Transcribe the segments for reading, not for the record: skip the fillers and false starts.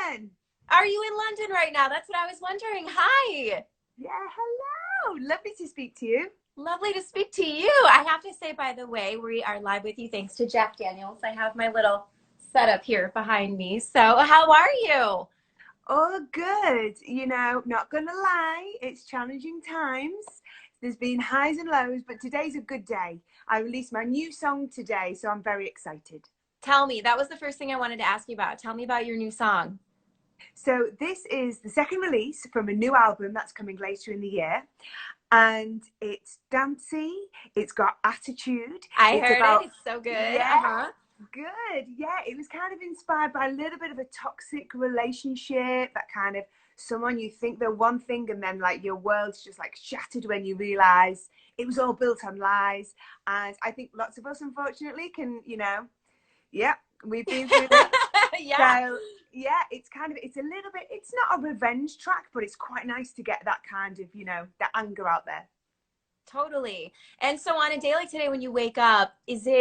London. Are you in London right now? That's what I was wondering. Hi. Yeah, hello. Lovely to speak to you. Lovely to speak to you. I have to say, by the way, we are live with you thanks to Jack Daniels. I have my little setup here behind me. So, how are you? All good. Not gonna lie, it's challenging times. There's been highs and lows, but today's a good day. I released my new song today, so I'm very excited. Tell me. That was the first thing I wanted to ask you about. Tell me about your new song. So this is the second release from a new album that's coming later in the year. And it's dancey, it's got attitude. I It's heard it. about, It's so good. yeah, Uh-huh. good. Yeah, it was kind of inspired by a little bit of a toxic relationship, that kind of someone you think they're one thing and then like your world's just like shattered when you realize it was all built on lies. And I think lots of us unfortunately can, yeah, we've been through this. Yeah. So yeah, it's a little bit, it's not a revenge track, but it's quite nice to get that kind of, that anger out there. Totally. And so on a day like today, when you wake up,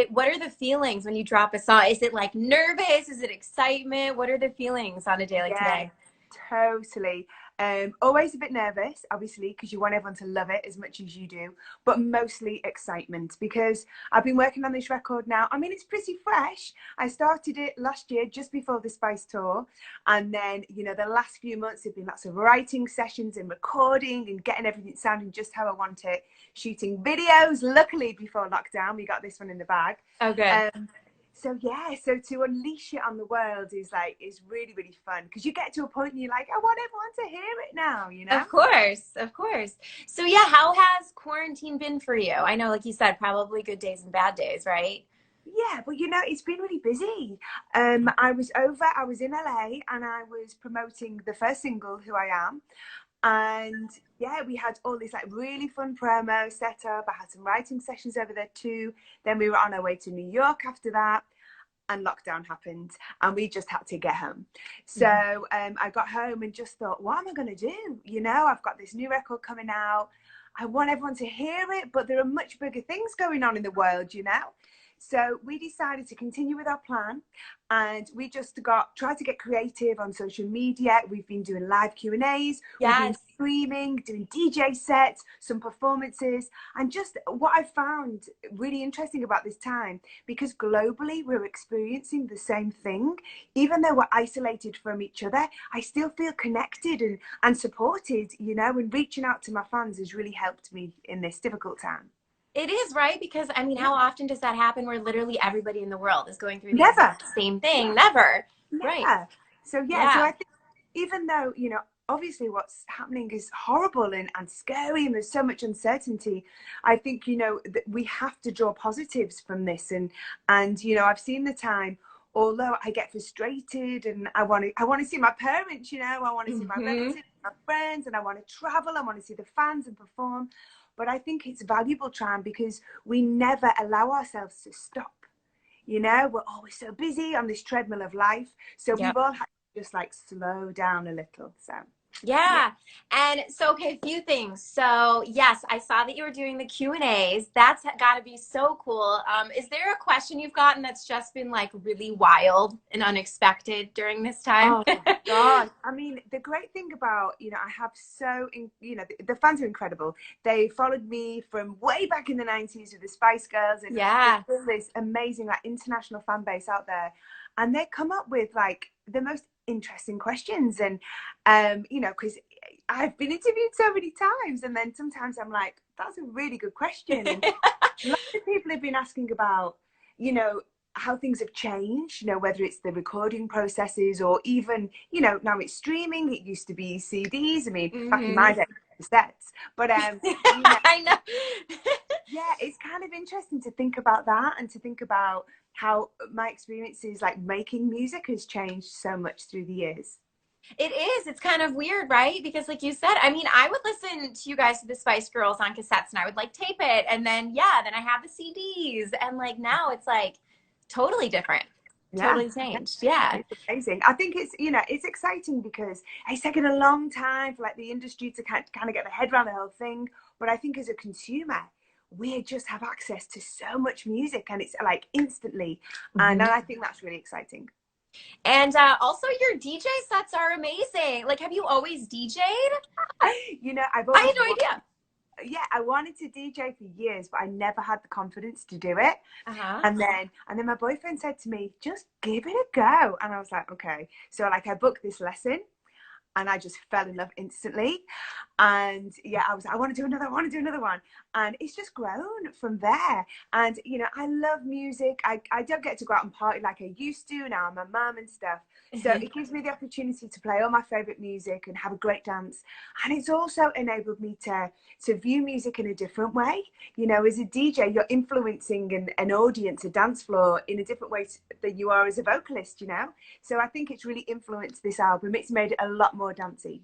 what are the feelings when you drop a song? Is it like nervous? Is it excitement? What are the feelings on a day like Yeah, today? totally. Always a bit nervous, obviously, because you want everyone to love it as much as you do, but mostly excitement because I've been working on this record now. I mean, it's pretty fresh. I started it last year, just before the Spice tour. And then, the last few months have been lots of writing sessions and recording and getting everything sounding just how I want it, shooting videos. Luckily, before lockdown, we got this one in the bag. Oh, good. So yeah, so to unleash it on the world is really, really fun because you get to a point and you're like, I want everyone to hear it now. Of course, of course. So yeah, how has quarantine been for you? I know, like you said, probably good days and bad days, right? Yeah, but it's been really busy. I was in LA and I was promoting the first single, Who I Am. And yeah, we had all this like really fun promo set up. I had some writing sessions over there too. Then we were on our way to New York after that. And lockdown happened and we just had to get home. So I got home and just thought, what am I going to do? I've got this new record coming out. I want everyone to hear it, but there are much bigger things going on in the world. So we decided to continue with our plan and we just tried to get creative on social media. We've been doing live Q&As, we've been Yes. streaming, doing DJ sets, some performances, and just what I found really interesting about this time, because globally we're experiencing the same thing. Even though we're isolated from each other, I still feel connected and supported, and reaching out to my fans has really helped me in this difficult time. It is, right? Because I mean, Yeah. how often does that happen where literally everybody in the world is going through the Never. exact same thing? Yeah. Never. Right. Yeah. So yeah, so Yeah. I think even though, obviously what's happening is horrible and scary and there's so much uncertainty, I think, that we have to draw positives from this. And I've seen the time, although I get frustrated and I want to see my parents, I want to see my Hmm. relatives, my friends, and I want to travel, I want to see the fans and perform. But I think it's valuable, Tran, because we never allow ourselves to stop. We're always so busy on this treadmill of life. So we've Yep. all had to just like slow down a little. So, yeah. Yeah. And so, okay, a few things. So, yes, I saw that you were doing the Q&As. That's got to be so cool. Is there a question you've gotten that's just been like really wild and unexpected during this time? Oh God. I mean, the great thing about, I have the fans are incredible. They followed me from way back in the 90s with the Spice Girls, and Yeah. there's this amazing like international fan base out there. And they come up with like the most interesting questions. And, because I've been interviewed so many times, and then sometimes I'm like, that's a really good question. And lots of people have been asking about, you know, how things have changed, whether it's the recording processes or even, now it's streaming. It used to be CDs. I mean, back in my Hmm. day, cassettes. But, you know, I know. yeah, it's kind of interesting to think about that and to think about how my experiences like making music has changed so much through the years. It is. It's kind of weird, right? Because like you said, I mean, I would listen to you guys, to the Spice Girls on cassettes and I would like tape it. And then, yeah, then I have the CDs. And like now it's like totally different, Yeah. totally changed. Yeah. It's amazing. I think it's exciting because it's taken a long time for like the industry to kind of get their head around the whole thing. But I think as a consumer, we just have access to so much music and it's like instantly. And Mhm. I think that's really exciting. And also your DJ sets are amazing. Like, have you always DJ'd? You know, I've I had always no idea. yeah, I wanted to DJ for years, but I never had the confidence to do it. Uh-huh. And then my boyfriend said to me, just give it a go. And I was like, okay. So like I booked this lesson and I just fell in love instantly. And yeah, I was like, I want to do another, I want to do another one. And it's just grown from there. And you know, I love music. I don't get to go out and party like I used to. Now I'm a mum and stuff. So it gives me the opportunity to play all my favorite music and have a great dance. And it's also enabled me to view music in a different way. You know, as a DJ, you're influencing an audience, a dance floor in a different way than you are as a vocalist, you know? So I think it's really influenced this album. It's made it a lot more dancey.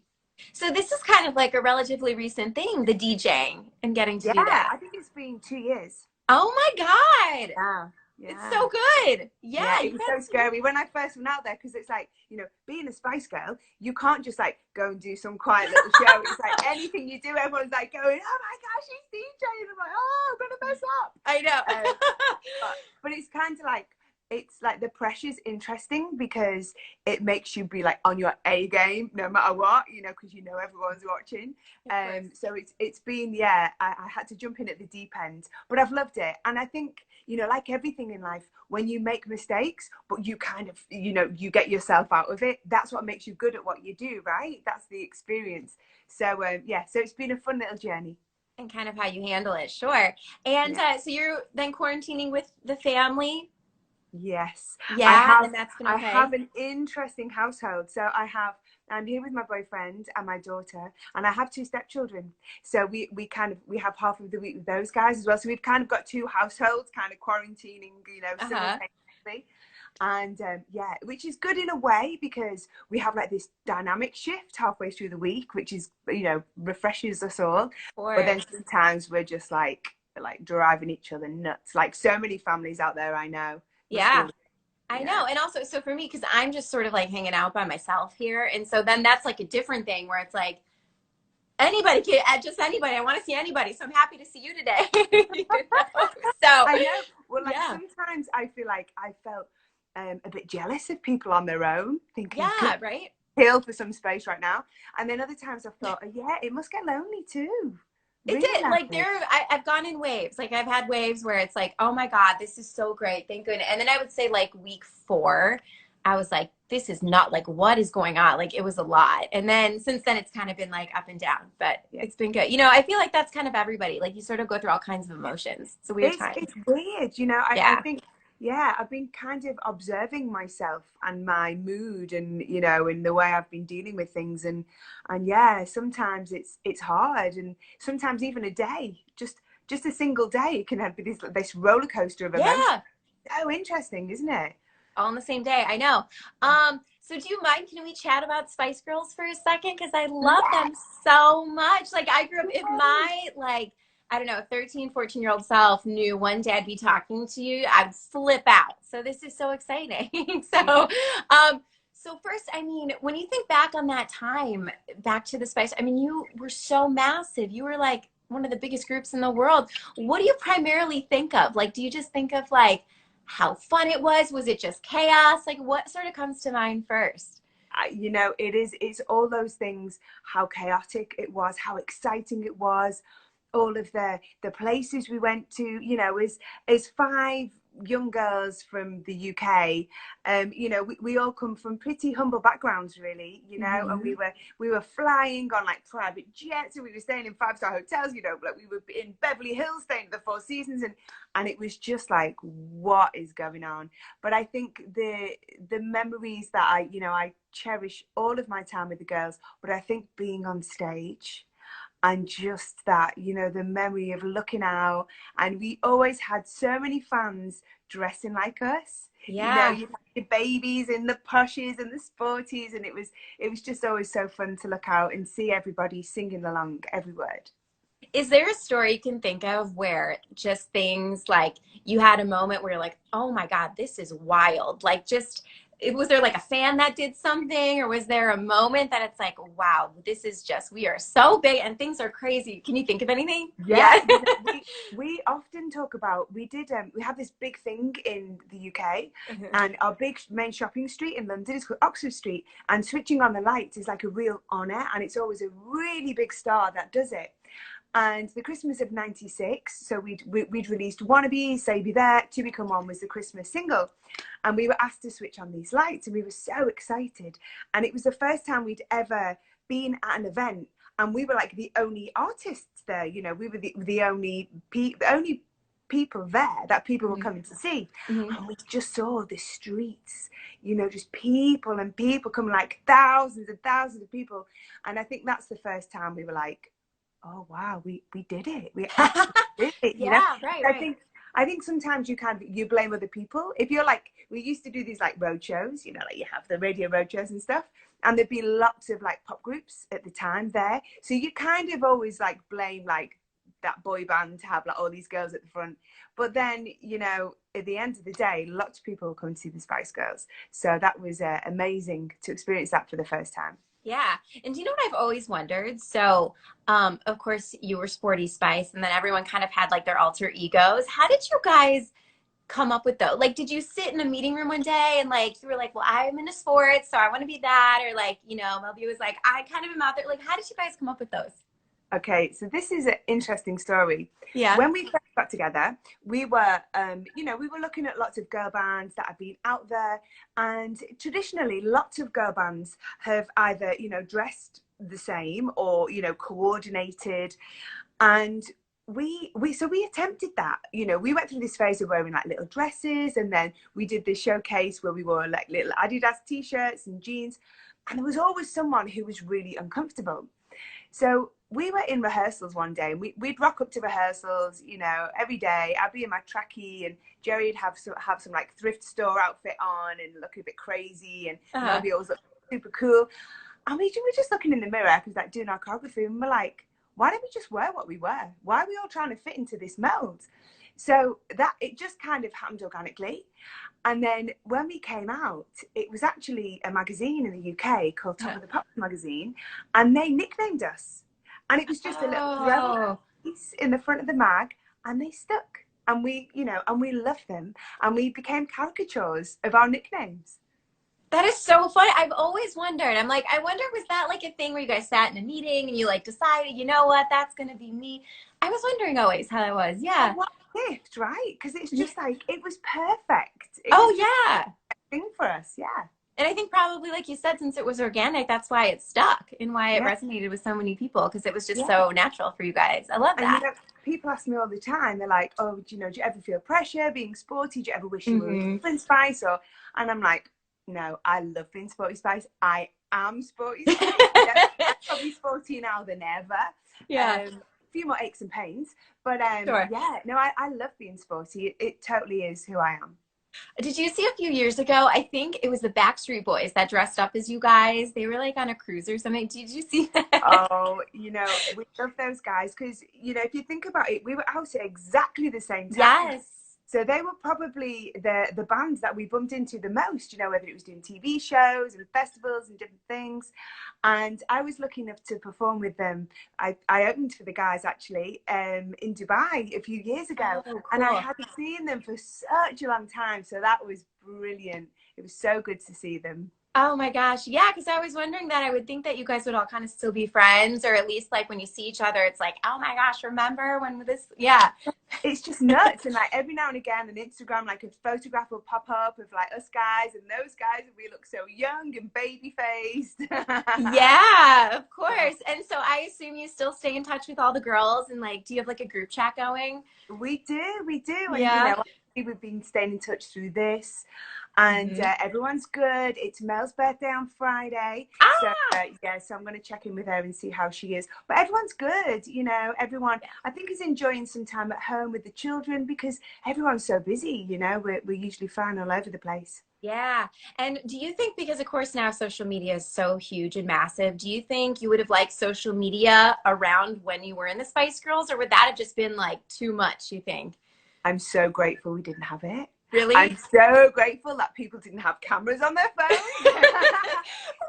So this is kind of like a relatively recent thing, the DJing and getting to Yeah, do that. I think it's been 2 years. Oh my God. Yeah. It's Yeah. so good. Yeah, Yeah, it you was got so scary when I first went out there because it's like, you know, being a Spice Girl, you can't just like go and do some quiet little show. It's like anything you do, everyone's like going, oh my gosh, she's DJing. I'm like, oh, I'm going to mess up. I know. But it's kind of like, it's like the pressure's interesting because it makes you be like on your A game no matter what, you know, because you know everyone's watching. So it's been, yeah, I had to jump in at the deep end, but I've loved it. And I think, you know, like everything in life, when you make mistakes, but you kind of, you know, you get yourself out of it, that's what makes you good at what you do, right? That's the experience. So yeah, so it's been a fun little journey. And kind of how you handle it, sure. And Yeah. so you're then quarantining with the family? Yes, Yeah, and that's been I have okay. an interesting household. So I'm here with my boyfriend and my daughter, and I have two stepchildren. So we have half of the week with those guys as well. So we've kind of got two households kind of quarantining, you know, Uh-huh. simultaneously. And yeah, which is good in a way because we have like this dynamic shift halfway through the week, which is, you know, refreshes us all. Of But then course. sometimes we're just like driving each other nuts, like so many families out there I know must Yeah. feel. I Yeah. know. And also, so for me, because I'm just sort of like hanging out by myself here. And so then that's like a different thing where it's like anybody can, just anybody. I want to see anybody. So I'm happy to see you today. You know? So, I know. Well, like yeah. sometimes I feel like I felt a bit jealous of people on their own, thinking, good, Yeah, right? feel for some space right now. And then other times I've thought, oh, yeah, it must get lonely too. It Really did. Like lonely. I've gone in waves. Like I've had waves where it's like, oh my God, this is so great. Thank goodness. And then I would say like week 4, I was like, this is not like what is going on? Like it was a lot. And then since then it's kind of been like up and down, but Yeah. it's been good. You know, I feel like that's kind of everybody. Like you sort of go through all kinds of emotions. It's a weird time. It's weird, you know. I Yeah. think, yeah, I've been kind of observing myself and my mood, and you know, in the way I've been dealing with things, and yeah, sometimes it's hard, and sometimes even a day, just a single day, can have this roller coaster of emotion. Yeah. So interesting, isn't it? All on the same day. I know. So do you mind? Can we chat about Spice Girls for a second? Because I love them Yes. so much. Like I grew up, if my like, I don't know, 13, 14-year-old self knew one day I'd be talking to you, I'd flip out. So this is so exciting. So first, I mean, when you think back on that time, back to the Spice, I mean, you were so massive. You were like one of the biggest groups in the world. What do you primarily think of? Like, do you just think of like how fun it was? Was it just chaos? Like what sort of comes to mind first? You know, it's all those things, how chaotic it was, how exciting it was, all of the places we went to, you know, as 5 young girls from the UK. You know, we all come from pretty humble backgrounds, really, you know, and Mm-hmm. we were flying on like private jets, and we were staying in 5-star hotels, you know, like we were in Beverly Hills staying at the Four Seasons, and it was just like, what is going on? But I think the memories that I cherish all of my time with the girls, but I think being on stage and just that, you know, the memory of looking out, and we always had so many fans dressing like us. You know, Yeah. you had your babies in the poshes and the sporties, and it was just always so fun to look out and see everybody singing along every word. Is there a story you can think of where just things like you had a moment where you're like, oh my God, this is wild? Like just was there like a fan that did something, or was there a moment that it's like, wow, this is just, we are so big and things are crazy? Can you think of anything? Yeah, you know, we often talk about, we have this big thing in the UK, and our big main shopping street in London is called Oxford Street, and switching on the lights is like a real honor, and it's always a really big star that does it. And the Christmas of '96, so we'd released Wannabe, Say Be There, To Become One was the Christmas single, and we were asked to switch on these lights, and we were so excited, and it was the first time we'd ever been at an event, and we were like the only artists there, you know, we were the only people there that people were coming to see. And we just saw the streets, you know, just people and people coming, like thousands and thousands of people, and I think that's the first time we were like, oh wow, we did it. We actually did it. You know? Right. I think sometimes you blame other people. If you're like, we used to do these like road shows, you know, like you have the radio road shows and stuff, and there'd be lots of like pop groups at the time there. So you kind of always like blame like that boy band to have like all these girls at the front. But then, you know, at the end of the day, lots of people come to see the Spice Girls. So that was amazing to experience that for the first time. Yeah. And do you know what I've always wondered? So, of course, you were Sporty Spice, and then everyone kind of had like their alter egos. How did you guys come up with those? Like, did you sit in a meeting room one day and like, you were like, well, I'm into sports, so I want to be that? Or like, you know, Melby was like, I kind of am out there. Like, how did you guys come up with those? Okay, so this is an interesting story. Yeah. When we first got together, we were, you know, we were looking at lots of girl bands that have been out there, and traditionally, lots of girl bands have either, you know, dressed the same or, you know, coordinated, and we attempted that. You know, we went through this phase of wearing like little dresses, and then we did this showcase where we wore like little Adidas t-shirts and jeans, and there was always someone who was really uncomfortable. So we were in rehearsals one day, and we'd rock up to rehearsals, you know, every day. I'd be in my trackie, and Jerry'd have some like thrift store outfit on and look a bit crazy, and Melby always looked super cool. And we were just looking in the mirror because like doing our choreography, and we're like, why don't we just wear what we wear? Why are we all trying to fit into this mold? So that it just kind of happened organically. And then when we came out, it was actually a magazine in the UK called Top of the Pops magazine, and they nicknamed us. And it was just a little throwaway piece in the front of the mag, and they stuck. And we, you know, and we loved them, and we became caricatures of our nicknames. That is so funny. I've always wondered. I'm like, I wonder, was that like a thing where you guys sat in a meeting and you like decided, you know what, that's going to be me? I was wondering always how that was. Yeah. What a gift, right? Because it's just like, it was perfect. Yeah. Thing for us, yeah. And I think probably, like you said, since it was organic, that's why it stuck and why it resonated with so many people, because it was just so natural for you guys. I love that. And, you know, people ask me all the time, they're like, oh, do you ever feel pressure being sporty? Do you ever wish you were in Spice? And I'm like, no, I love being Sporty Spice. I am Sporty Spice. I'm probably sporty now than ever. Yeah. A few more aches and pains. But Sure. yeah, no, I love being sporty. It totally is who I am. Did you see a few years ago, I think it was the Backstreet Boys that dressed up as you guys? They were like on a cruise or something. Did you see that? Oh, you know, we love those guys because, you know, if you think about it, we were out at exactly the same time. Yes. So they were probably the bands that we bumped into the most, you know, whether it was doing TV shows and festivals and different things. And I was lucky enough to perform with them. I opened for the guys actually in Dubai a few years ago. Oh, cool. And I hadn't seen them for such a long time. So that was brilliant. It was so good to see them. Oh my gosh. Yeah, because I was wondering that. I would think that you guys would all kind of still be friends, or at least like when you see each other, it's like, oh my gosh, remember when this? Yeah. It's just nuts. And like every now and again on Instagram, like a photograph will pop up of like us guys and those guys, and we look so young and baby faced. Yeah, of course. And so I assume you still stay in touch with all the girls, and like, do you have like a group chat going? We do. And, yeah. You know, we've been staying in touch through this, and everyone's good. It's Mel's birthday on Friday, so so I'm going to check in with her and see how she is. But everyone's good, you know. Everyone, I think, is enjoying some time at home with the children because everyone's so busy. You know, we're usually flying all over the place. Yeah. And do you think, because of course now social media is so huge and massive, do you think you would have liked social media around when you were in the Spice Girls, or would that have just been like too much, you think? I'm so grateful we didn't have it. Really? I'm so grateful that people didn't have cameras on their phones.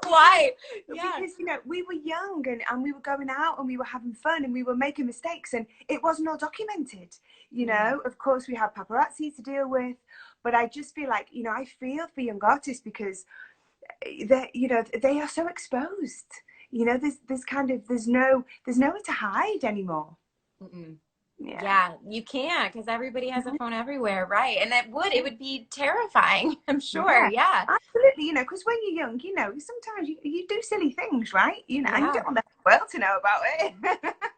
Why? Because, you know, we were young and we were going out and we were having fun and we were making mistakes and it wasn't all documented. You know, of course we have paparazzi to deal with, but I just feel like, you know, I feel for young artists because they, you know, they are so exposed. You know, there's nowhere to hide anymore. Mm-mm. Yeah. Yeah, you can't because everybody has a phone everywhere, right? And it would be terrifying, I'm sure. Yeah. Absolutely. You know, because when you're young, you know, sometimes you do silly things, right? You know, and you Yeah. don't want the world to know about it.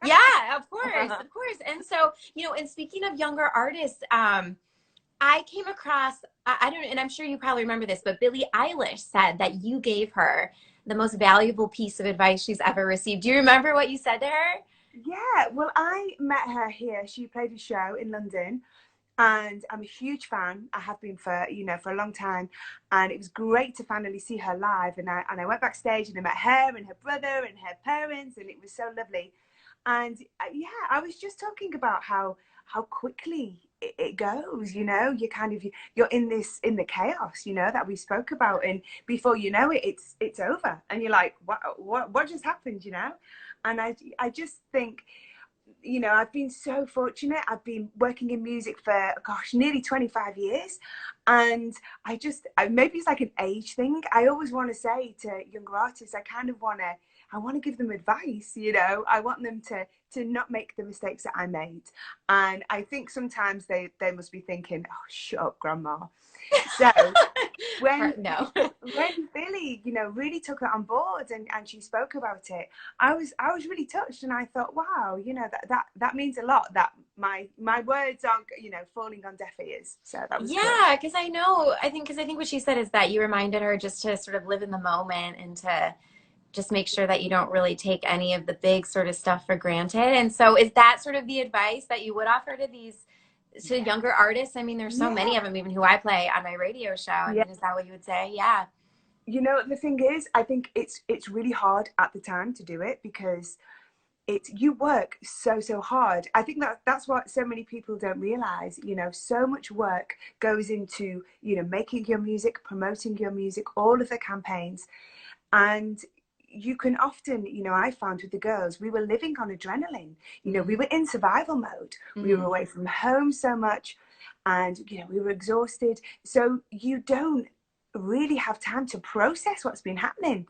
Yeah, of course, of course. And so, you know, and speaking of younger artists, I came across, I don't, and I'm sure you probably remember this, but Billie Eilish said that you gave her the most valuable piece of advice she's ever received. Do you remember what you said to her? Yeah, well, I met her here. She played a show in London, and I'm a huge fan. I have been for, you know, for a long time, and it was great to finally see her live. And I went backstage and I met her and her brother and her parents, and it was so lovely. And yeah, I was just talking about how quickly it goes. You know, you kind of you're in the chaos, you know, that we spoke about, and before you know it, it's over, and you're like, what just happened, you know? And I just think, you know, I've been so fortunate. I've been working in music for, gosh, nearly 25 years. And maybe it's like an age thing. I always want to say to younger artists, I want to give them advice, you know. I want them to not make the mistakes that I made. And I think sometimes they must be thinking, oh, shut up, grandma. So when Billie, you know, really took that on board and she spoke about it, I was really touched, and I thought, wow, you know, that means a lot, that my words aren't, you know, falling on deaf ears. So that was Yeah, because I think what she said is that you reminded her just to sort of live in the moment and to just make sure that you don't really take any of the big sort of stuff for granted. And so is that sort of the advice that you would offer to younger artists? I mean, there's so many of them, even who I play on my radio show. I mean, is that what you would say? Yeah. You know, the thing is, I think it's really hard at the time to do it because you work so hard. I think that's what so many people don't realize. You know, so much work goes into, you know, making your music, promoting your music, all of the campaigns. And you can often, you know, I found with the girls, we were living on adrenaline. You know, we were in survival mode. We were away from home so much, and, you know, we were exhausted. So you don't really have time to process what's been happening.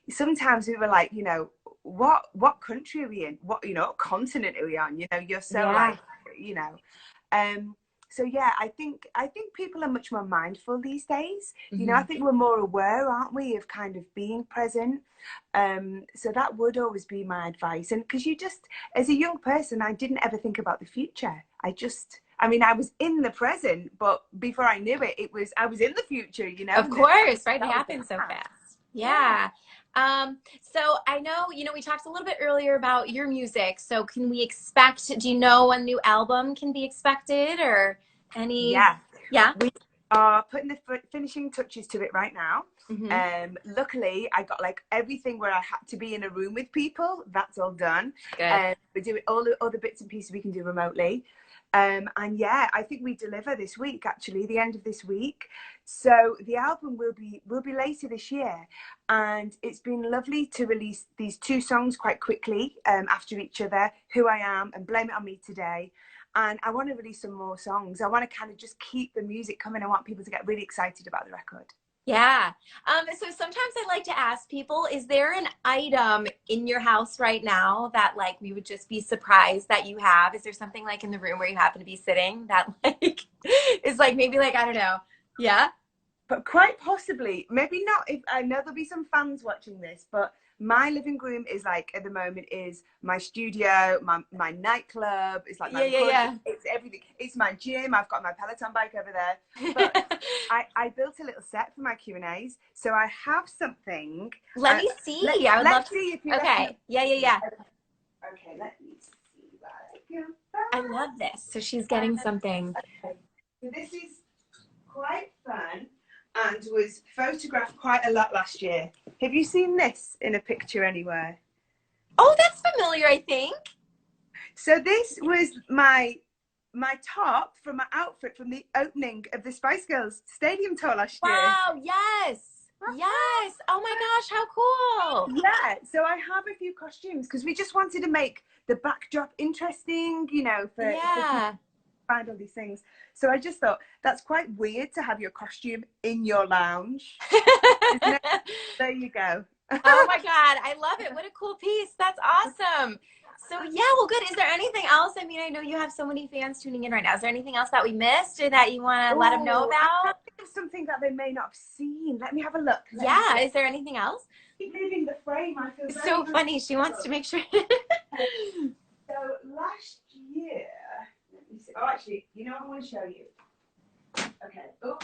Sometimes we were like, you know, what country are we in? What, you know, what continent are we on? You know, you're so like, you know. So yeah, I think people are much more mindful these days. You know, I think we're more aware, aren't we, of kind of being present. So that would always be my advice. And because you just, as a young person, I didn't ever think about the future. I mean, I was in the present, but before I knew it, I was in the future, you know. Of course, right? It happens so fast. Yeah. So I know, you know, we talked a little bit earlier about your music. So can we expect, do you know a new album can be expected or any? Yeah. Yeah. We are putting the finishing touches to it right now. Luckily, I got like everything where I had to be in a room with people. That's all done. Good. We're doing all the other bits and pieces we can do remotely. And yeah, I think we deliver this week, actually, the end of this week. So the album will be later this year, and it's been lovely to release these two songs quite quickly after each other, Who I Am and Blame It On Me Today. And I want to release some more songs. I want to kind of just keep the music coming. I want people to get really excited about the record. Yeah. So sometimes I like to ask people, is there an item in your house right now that like we would just be surprised that you have? Is there something like in the room where you happen to be sitting that like is like maybe like, I don't know. Yeah. But quite possibly, maybe not, if I know there'll be some fans watching this, but my living room is like at the moment is my studio, my nightclub, it's like my it's everything. It's my gym. I've got my Peloton bike over there. But I built a little set for my Q&As, so I have something. Let me see. I would love to see if you okay. Yeah. Okay, let me see. I love this. So she's getting something. Okay. So this is quite fun and was photographed quite a lot last year. Have you seen this in a picture anywhere? Oh, that's familiar, I think. So this was my my top from my outfit from the opening of the Spice Girls Stadium tour last year. Wow, yes. Yes. Oh my gosh, how cool. Yeah, so I have a few costumes because we just wanted to make the backdrop interesting, you know, for people to find all these things. So I just thought that's quite weird to have your costume in your lounge. Isn't it? There you go. Oh my God, I love it. What a cool piece. That's awesome. So yeah, well, good. Is there anything else? I mean, I know you have so many fans tuning in right now. Is there anything else that we missed or that you want to let them know about? I think it's something that they may not have seen. Let me have a look. Yeah, is there anything else? Keep moving the frame. I feel it's so funny. She wants to make sure. So last year, let me see. Oh, actually, you know what I want to show you? Okay. Oh,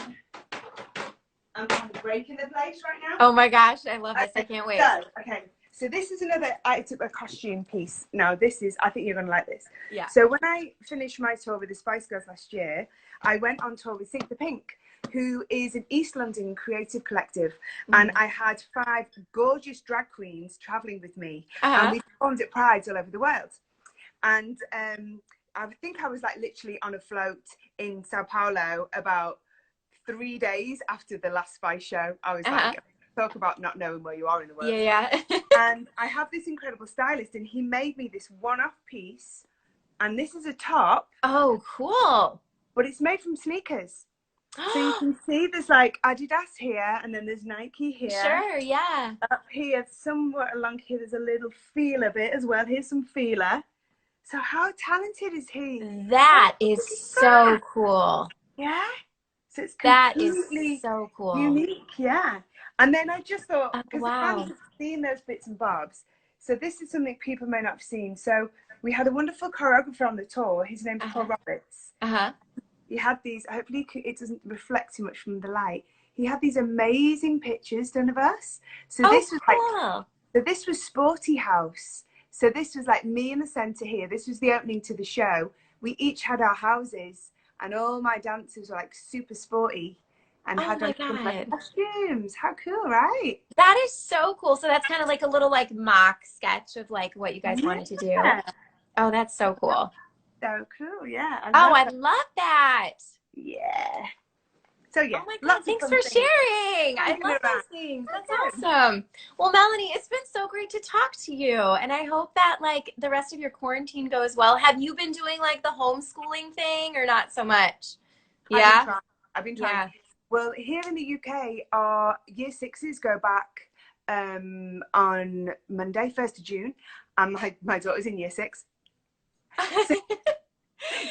I'm kind of breaking the place right now. Oh my gosh, I love this. I can't wait. So this is another item, a costume piece. Now this is, I think you're going to like this. Yeah. So when I finished my tour with the Spice Girls last year, I went on tour with Think the Pink, who is an East London creative collective. And I had 5 gorgeous drag queens traveling with me. And we performed at Prides all over the world. And I think I was like literally on a float in Sao Paulo about 3 days after the last Spice show. I was like, talk about not knowing where you are in the world. Yeah. And I have this incredible stylist, and he made me this one-off piece, and this is a top. Oh, cool. But it's made from sneakers. So you can see there's like Adidas here, and then there's Nike here. Sure, yeah. Up here, somewhere along here, there's a little feeler bit as well. Here's some feeler. So how talented is he? That is so cool. Yeah. So it's completely so cool. Unique, yeah. And then I just thought, because the wow. fans have seen those bits and bobs, so this is something people may not have seen. So we had a wonderful choreographer on the tour. His name's Paul Roberts. He had these, hopefully it doesn't reflect too much from the light. He had these amazing pictures done of us. So this was like, so this was Sporty House. So this was like me in the center here. This was the opening to the show. We each had our houses, and all my dancers were like super sporty and had like costumes. How cool, right? That is so cool. So that's kind of like a little like mock sketch of like what you guys wanted to do. Oh, that's so cool. So cool, yeah. I love that. Yeah. So yeah. Oh my God, thanks for sharing. I love those things. That's awesome. Well, Melanie, it's been so great to talk to you. And I hope that like the rest of your quarantine goes well. Have you been doing like the homeschooling thing or not so much? Yeah. I've been trying. Yeah. Well, here in the UK, our year 6s go back on Monday, 1st of June. And my daughter's in year 6. So,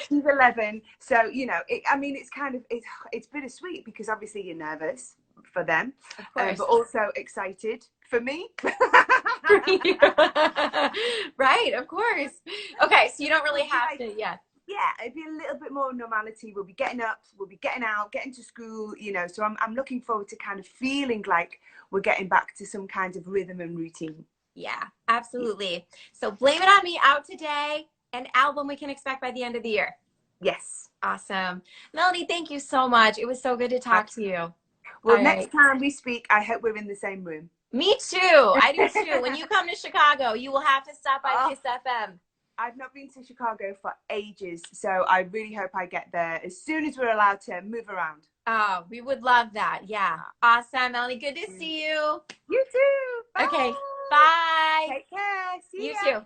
she's 11, so you know I mean it's kind of it's bittersweet because obviously you're nervous for them, but also excited for me. Right, of course. Okay, so you don't really have to it'd be a little bit more normality. We'll be getting up, we'll be getting out, getting to school, you know, so I'm looking forward to kind of feeling like we're getting back to some kind of rhythm and routine. Yeah, absolutely. So Blame It On Me out today. An album we can expect by the end of the year. Yes. Awesome. Melanie, thank you so much. It was so good to talk to you. Well, next time we speak, I hope we're in the same room. Me too. I do too. When you come to Chicago, you will have to stop by Kiss FM. I've not been to Chicago for ages, so I really hope I get there as soon as we're allowed to move around. Oh, we would love that. Yeah. Awesome, Melanie. Good to see you. You too. Bye. Okay. Bye. Take care. See you ya. too.